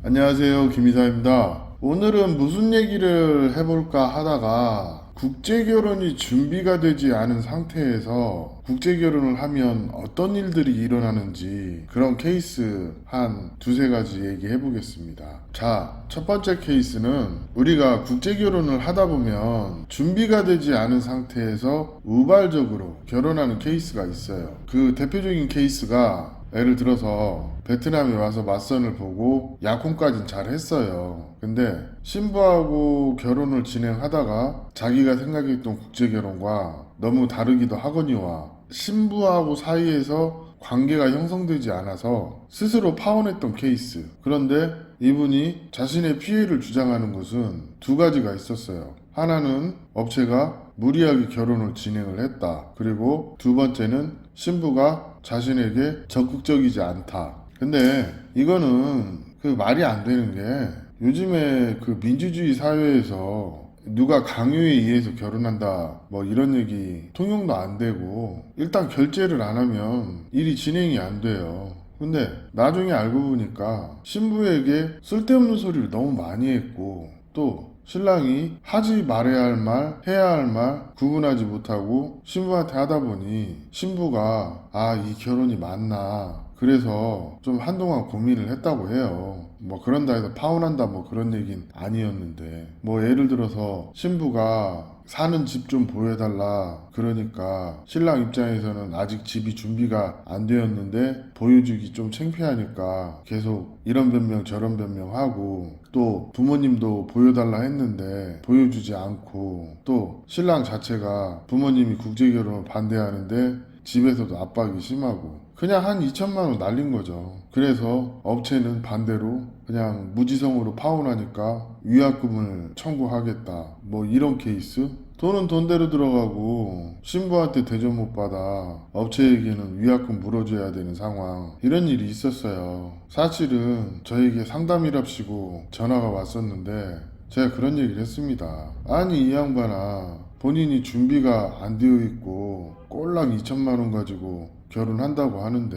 안녕하세요, 김이사입니다. 오늘은 무슨 얘기를 해볼까 하다가 국제결혼이 준비가 되지 않은 상태에서 국제결혼을 하면 어떤 일들이 일어나는지 그런 케이스 한 두세 가지 얘기해 보겠습니다. 자, 첫 번째 케이스는 우리가 국제결혼을 하다 보면 준비가 되지 않은 상태에서 우발적으로 결혼하는 케이스가 있어요. 그 대표적인 케이스가 예를 들어서 베트남에 와서 맞선을 보고 약혼까진 잘 했어요. 근데 신부하고 결혼을 진행하다가 자기가 생각했던 국제결혼과 너무 다르기도 하거니와 신부하고 사이에서 관계가 형성되지 않아서 스스로 파혼했던 케이스. 그런데 이분이 자신의 피해를 주장하는 것은 두 가지가 있었어요. 하나는 업체가 무리하게 결혼을 진행을 했다. 그리고 두 번째는 신부가 자신에게 적극적이지 않다. 근데 이거는 그 말이 안 되는 게 요즘에 그 민주주의 사회에서 누가 강요에 의해서 결혼한다 뭐 이런 얘기 통용도 안 되고 일단 결제를 안 하면 일이 진행이 안 돼요. 근데 나중에 알고 보니까 신부에게 쓸데없는 소리를 너무 많이 했고 또 신랑이 하지 말아야 할 말, 해야 할 말 구분하지 못하고 신부한테 하다 보니 신부가 이 결혼이 맞나 그래서 좀 한동안 고민을 했다고 해요. 뭐 그런다 해서 파혼한다 뭐 그런 얘긴 아니었는데 뭐 예를 들어서 신부가 사는 집 좀 보여달라 그러니까 신랑 입장에서는 아직 집이 준비가 안 되었는데 보여주기 좀 창피하니까 계속 이런 변명 저런 변명하고 또 부모님도 보여달라 했는데 보여주지 않고 또 신랑 자체가 부모님이 국제결혼을 반대하는데 집에서도 압박이 심하고 그냥 한 2천만 원 날린 거죠. 그래서 업체는 반대로 그냥 무지성으로 파혼하니까 위약금을 청구하겠다. 뭐 이런 케이스? 돈은 돈대로 들어가고 신부한테 대접 못 받아 업체에게는 위약금 물어줘야 되는 상황 이런 일이 있었어요. 사실은 저에게 상담이랍시고 전화가 왔었는데 제가 그런 얘기를 했습니다. 아니 이 양반아 본인이 준비가 안 되어 있고 꼴랑 2천만 원 가지고 결혼한다고 하는데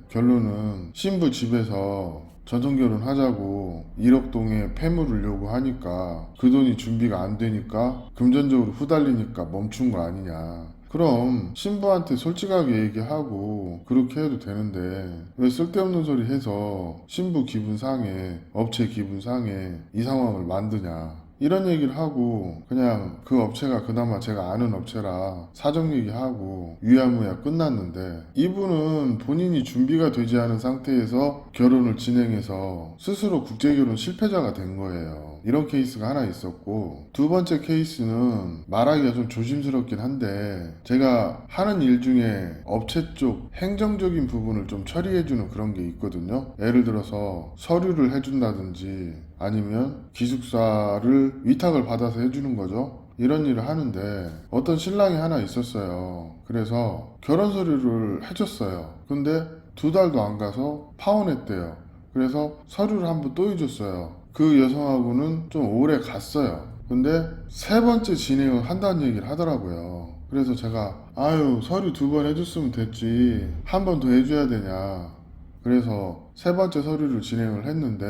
결론은 신부 집에서 전통결혼 하자고 1억 동의 폐물을 요구하니까 그 돈이 준비가 안 되니까 금전적으로 후달리니까 멈춘 거 아니냐. 그럼 신부한테 솔직하게 얘기하고 그렇게 해도 되는데 왜 쓸데없는 소리 해서 신부 기분 상해, 업체 기분 상해 이 상황을 만드냐. 이런 얘기를 하고 그냥 그 업체가 그나마 제가 아는 업체라 사정 얘기하고 유야무야 끝났는데 이분은 본인이 준비가 되지 않은 상태에서 결혼을 진행해서 스스로 국제결혼 실패자가 된 거예요. 이런 케이스가 하나 있었고 두 번째 케이스는 말하기가 좀 조심스럽긴 한데 제가 하는 일 중에 업체 쪽 행정적인 부분을 좀 처리해주는 그런 게 있거든요. 예를 들어서 서류를 해준다든지 아니면 기숙사를 위탁을 받아서 해주는 거죠. 이런 일을 하는데 어떤 신랑이 하나 있었어요. 그래서 결혼 서류를 해줬어요. 근데 2달도 안 가서 파혼했대요. 그래서 서류를 한번 또 해줬어요. 그 여성하고는 좀 오래 갔어요. 근데 세 번째 진행을 한다는 얘기를 하더라고요. 그래서 제가 아유 서류 2번 해줬으면 됐지 한 번 더 해줘야 되냐. 그래서 세 번째 서류를 진행을 했는데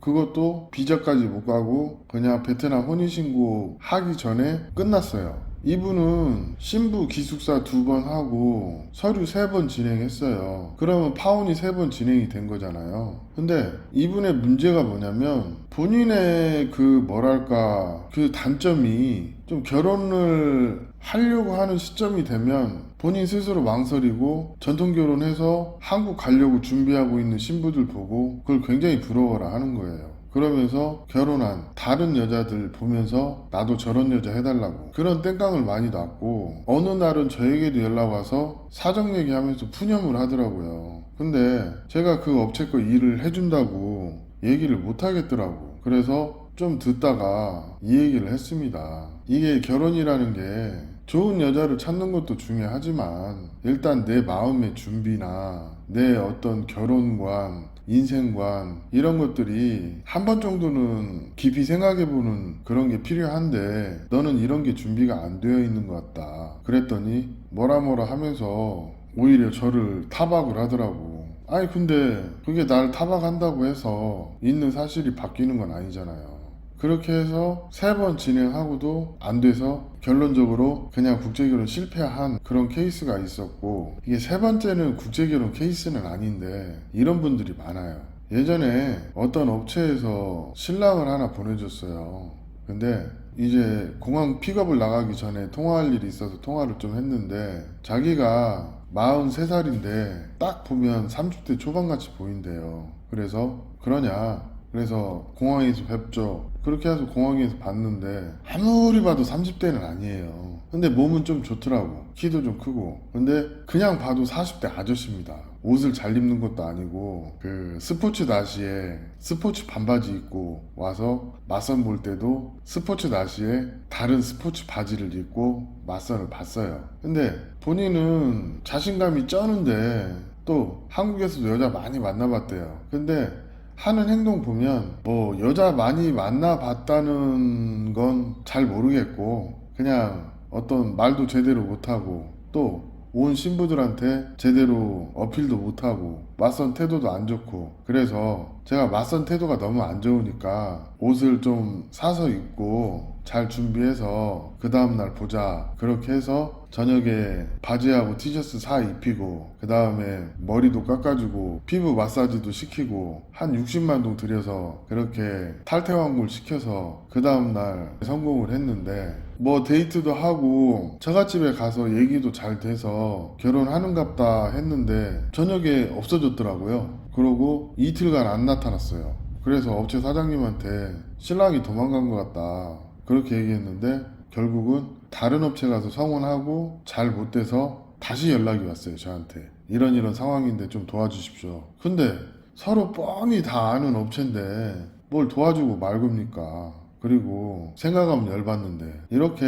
그것도 비자까지 못 가고 그냥 베트남 혼인신고 하기 전에 끝났어요. 이분은 신부 기숙사 2번 하고 서류 3번 진행했어요. 그러면 파혼이 3번 진행이 된 거잖아요. 근데 이분의 문제가 뭐냐면 본인의 그 뭐랄까 그 단점이 좀 결혼을 하려고 하는 시점이 되면 본인 스스로 망설이고 전통 결혼해서 한국 가려고 준비하고 있는 신부들 보고 그걸 굉장히 부러워라 하는 거예요. 그러면서 결혼한 다른 여자들 보면서 나도 저런 여자 해달라고 그런 땡깡을 많이 놨고 어느 날은 저에게도 연락 와서 사정 얘기하면서 푸념을 하더라고요. 근데 제가 그 업체 거 일을 해준다고 얘기를 못 하겠더라고. 그래서 좀 듣다가 이 얘기를 했습니다. 이게 결혼이라는 게 좋은 여자를 찾는 것도 중요하지만 일단 내 마음의 준비나 내 어떤 결혼관, 인생관 이런 것들이 한 번 정도는 깊이 생각해보는 그런 게 필요한데 너는 이런 게 준비가 안 되어 있는 것 같다. 그랬더니 뭐라 하면서 오히려 저를 타박을 하더라고. 아니 근데 그게 날 타박한다고 해서 있는 사실이 바뀌는 건 아니잖아요. 그렇게 해서 3번 진행하고도 안 돼서 결론적으로 그냥 국제결혼 실패한 그런 케이스가 있었고, 이게 3번째는 국제결혼 케이스는 아닌데 이런 분들이 많아요. 예전에 어떤 업체에서 신랑을 하나 보내줬어요. 근데 이제 공항 픽업을 나가기 전에 통화할 일이 있어서 통화를 좀 했는데, 자기가 43살인데 딱 보면 30대 초반같이 보인대요. 그래서 그러냐, 그래서 공항에서 뵙죠. 그렇게 해서 공항에서 봤는데 아무리 봐도 30대는 아니에요. 근데 몸은 좀 좋더라고. 키도 좀 크고. 근데 그냥 봐도 40대 아저씨입니다. 옷을 잘 입는 것도 아니고 그 스포츠 나시에 스포츠 반바지 입고 와서 맞선 볼 때도 스포츠 나시에 다른 스포츠 바지를 입고 맞선을 봤어요. 근데 본인은 자신감이 쩌는데 또 한국에서도 여자 많이 만나봤대요. 근데 하는 행동 보면 뭐 여자 많이 만나봤다는 건 잘 모르겠고, 그냥 어떤 말도 제대로 못하고 또 온 신부들한테 제대로 어필도 못하고 맞선 태도도 안 좋고, 그래서 제가 맞선 태도가 너무 안 좋으니까 옷을 좀 사서 입고 잘 준비해서 그 다음날 보자, 그렇게 해서 저녁에 바지하고 티셔츠 사 입히고 그 다음에 머리도 깎아주고 피부 마사지도 시키고 한 60만 동 들여서 그렇게 탈퇴환골 시켜서 그 다음날 성공을 했는데, 뭐 데이트도 하고 처갓집에 가서 얘기도 잘 돼서 결혼하는갑다 했는데 저녁에 없어졌더라고요. 그러고 이틀간 안 나타났어요. 그래서 업체 사장님한테 신랑이 도망간 것 같다 그렇게 얘기했는데, 결국은 다른 업체 가서 성혼하고 잘 못 돼서 다시 연락이 왔어요. 저한테 이런 상황인데 좀 도와주십시오. 근데 서로 뻔히 다 아는 업체인데 뭘 도와주고 말겁니까? 그리고 생각하면 열받는데, 이렇게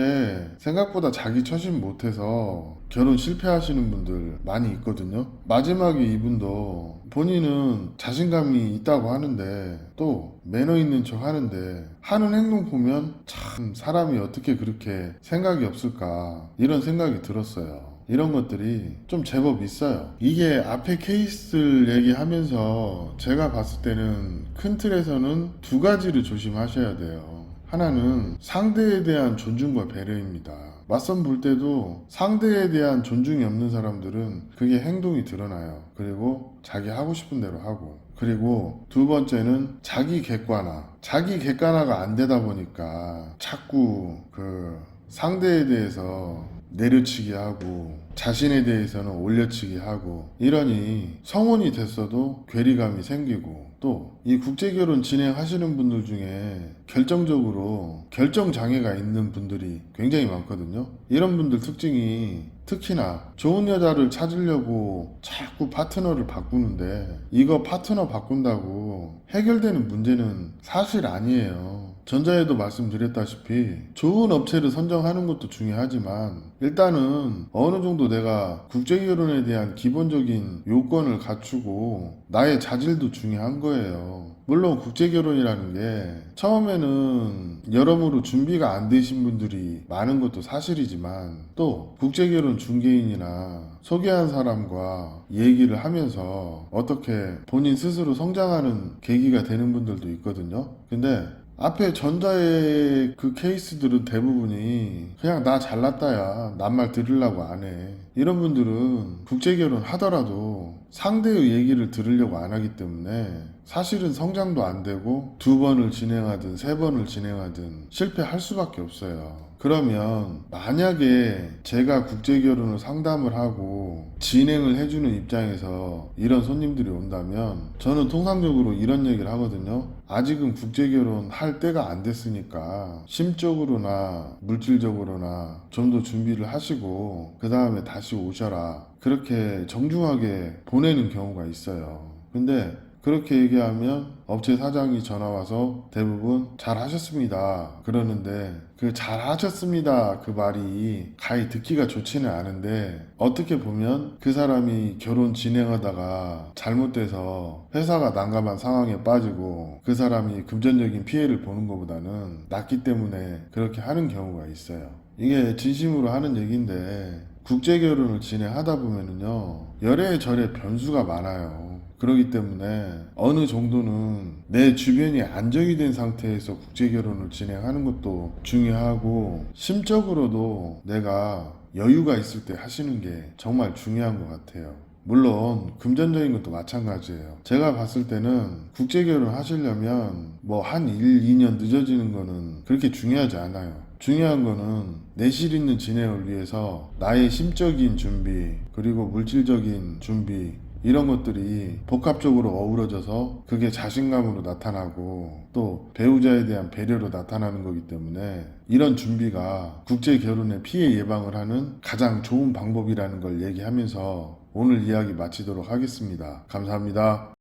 생각보다 자기 처신 못해서 결혼 실패하시는 분들 많이 있거든요. 마지막에 이분도 본인은 자신감이 있다고 하는데 또 매너 있는 척 하는데 하는 행동 보면 참 사람이 어떻게 그렇게 생각이 없을까, 이런 생각이 들었어요. 이런 것들이 좀 제법 있어요. 이게 앞에 케이스를 얘기하면서 제가 봤을 때는 큰 틀에서는 2가지를 조심하셔야 돼요. 하나는 상대에 대한 존중과 배려입니다. 맞선 볼 때도 상대에 대한 존중이 없는 사람들은 그게 행동이 드러나요. 그리고 자기 하고 싶은 대로 하고. 그리고 2번째는 자기 객관화. 자기 객관화가 안 되다 보니까 자꾸 그 상대에 대해서 내려치기 하고 자신에 대해서는 올려치기 하고, 이러니 성혼이 됐어도 괴리감이 생기고, 또 이 국제결혼 진행하시는 분들 중에 결정적으로 결정장애가 있는 분들이 굉장히 많거든요. 이런 분들 특징이 특히나 좋은 여자를 찾으려고 자꾸 파트너를 바꾸는데, 이거 파트너 바꾼다고 해결되는 문제는 사실 아니에요. 전자에도 말씀드렸다시피 좋은 업체를 선정하는 것도 중요하지만 일단은 어느 정도 내가 국제결혼에 대한 기본적인 요건을 갖추고 나의 자질도 중요한 거예요. 물론 국제결혼이라는 게 처음에는 여러모로 준비가 안 되신 분들이 많은 것도 사실이지만, 또 국제결혼 중개인이나 소개한 사람과 얘기를 하면서 어떻게 본인 스스로 성장하는 계기가 되는 분들도 있거든요. 근데 앞에 전자의 그 케이스들은 대부분이 그냥 나 잘났다야, 남 말 들으려고 안 해, 이런 분들은 국제결혼 하더라도 상대의 얘기를 들으려고 안 하기 때문에 사실은 성장도 안 되고 2번을 진행하든 3번을 진행하든 실패할 수밖에 없어요. 그러면 만약에 제가 국제결혼을 상담을 하고 진행을 해주는 입장에서 이런 손님들이 온다면 저는 통상적으로 이런 얘기를 하거든요. 아직은 국제결혼 할 때가 안 됐으니까 심적으로나 물질적으로나 좀 더 준비를 하시고 그 다음에 다시 오셔라, 그렇게 정중하게 보내는 경우가 있어요. 근데 그렇게 얘기하면 업체 사장이 전화와서 대부분 잘하셨습니다 그러는데, 그 잘하셨습니다 그 말이 가히 듣기가 좋지는 않은데, 어떻게 보면 그 사람이 결혼 진행하다가 잘못돼서 회사가 난감한 상황에 빠지고 그 사람이 금전적인 피해를 보는 것보다는 낫기 때문에 그렇게 하는 경우가 있어요. 이게 진심으로 하는 얘기인데, 국제결혼을 진행하다 보면은요, 열애절에 변수가 많아요. 그렇기 때문에 어느 정도는 내 주변이 안정이 된 상태에서 국제 결혼을 진행하는 것도 중요하고, 심적으로도 내가 여유가 있을 때 하시는 게 정말 중요한 것 같아요. 물론 금전적인 것도 마찬가지예요. 제가 봤을 때는 국제 결혼 하시려면 뭐 한 1, 2년 늦어지는 거는 그렇게 중요하지 않아요. 중요한 거는 내실 있는 진행을 위해서 나의 심적인 준비, 그리고 물질적인 준비, 이런 것들이 복합적으로 어우러져서 그게 자신감으로 나타나고 또 배우자에 대한 배려로 나타나는 거기 때문에, 이런 준비가 국제 결혼의 피해 예방을 하는 가장 좋은 방법이라는 걸 얘기하면서 오늘 이야기 마치도록 하겠습니다. 감사합니다.